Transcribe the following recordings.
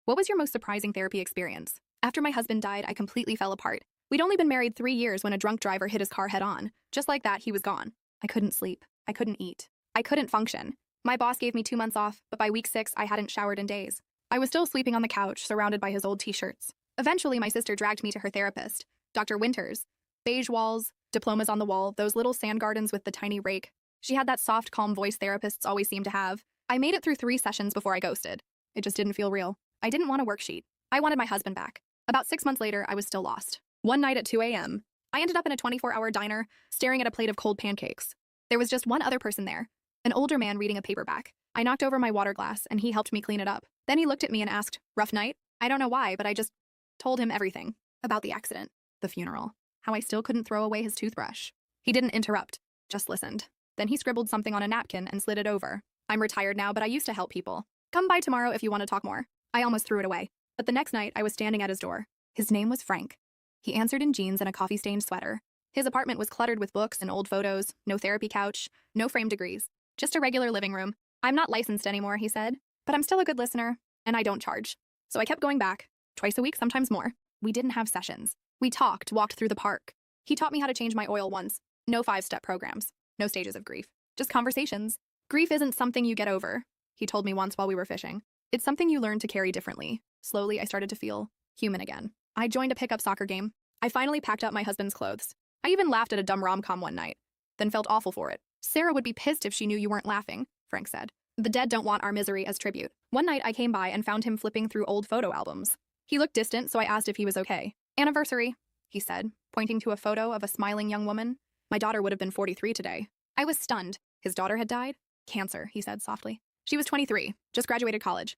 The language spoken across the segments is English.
What was your most surprising therapy experience? After my husband died, I completely fell apart. We'd only been married 3 years when a drunk driver hit his car head on. Just like that, he was gone. I couldn't sleep. I couldn't eat. I couldn't function. My boss gave me 2 months off, but by week 6, I hadn't showered in days. I was still sleeping on the couch, surrounded by his old t-shirts. Eventually, my sister dragged me to her therapist, Dr. Winters. Beige walls, diplomas on the wall, those little sand gardens with the tiny rake. She had that soft, calm voice therapists always seem to have. I made it through 3 sessions before I ghosted. It just didn't feel real. I didn't want a worksheet. I wanted my husband back. About 6 months later, I was still lost. One night at 2 a.m., I ended up in a 24-hour diner, staring at a plate of cold pancakes. There was just one other person there, an older man reading a paperback. I knocked over my water glass, and he helped me clean it up. Then he looked at me and asked, "Rough night?" I don't know why, but I just told him everything. About the accident, the funeral, how I still couldn't throw away his toothbrush. He didn't interrupt, just listened. Then he scribbled something on a napkin and slid it over. "I'm retired now, but I used to help people. Come by tomorrow if you want to talk more." I almost threw it away. But the next night, I was standing at his door. His name was Frank. He answered in jeans and a coffee-stained sweater. His apartment was cluttered with books and old photos, no therapy couch, no framed degrees. Just a regular living room. "I'm not licensed anymore," he said, "but I'm still a good listener, and I don't charge." So I kept going back, twice a week, sometimes more. We didn't have sessions. We walked through the park. He taught me how to change my oil once. No 5-step programs, no stages of grief, just conversations. Grief isn't something you get over, he told me once while we were fishing. It's something you learn to carry differently. Slowly, I started to feel human again. I joined a pickup soccer game. I finally packed up my husband's clothes. I even laughed at a dumb rom-com one night, then felt awful for it. "Sarah would be pissed if she knew you weren't laughing," Frank said. "The dead don't want our misery as tribute." One night, I came by and found him flipping through old photo albums. He looked distant, so I asked if he was okay. "Anniversary," he said, pointing to a photo of a smiling young woman. "My daughter would have been 43 today." I was stunned. His daughter had died? "Cancer," he said softly. "She was 23, just graduated college."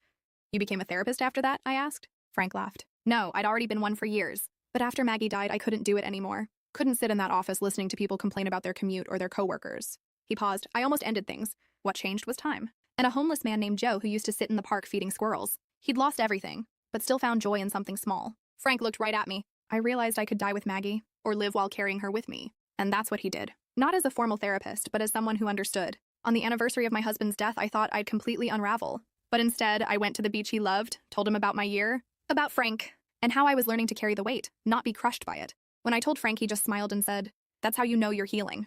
"You became a therapist after that?" I asked. Frank laughed. "No, I'd already been one for years. But after Maggie died, I couldn't do it anymore. Couldn't sit in that office listening to people complain about their commute or their coworkers." He paused. "I almost ended things. What changed was time. And a homeless man named Joe who used to sit in the park feeding squirrels. He'd lost everything, but still found joy in something small." Frank looked right at me. I realized I could die with Maggie, or live while carrying her with me. And that's what he did. Not as a formal therapist, but as someone who understood. On the anniversary of my husband's death, I thought I'd completely unravel. But instead, I went to the beach he loved, told him about my year, about Frank, and how I was learning to carry the weight, not be crushed by it. When I told Frank, he just smiled and said, "That's how you know you're healing."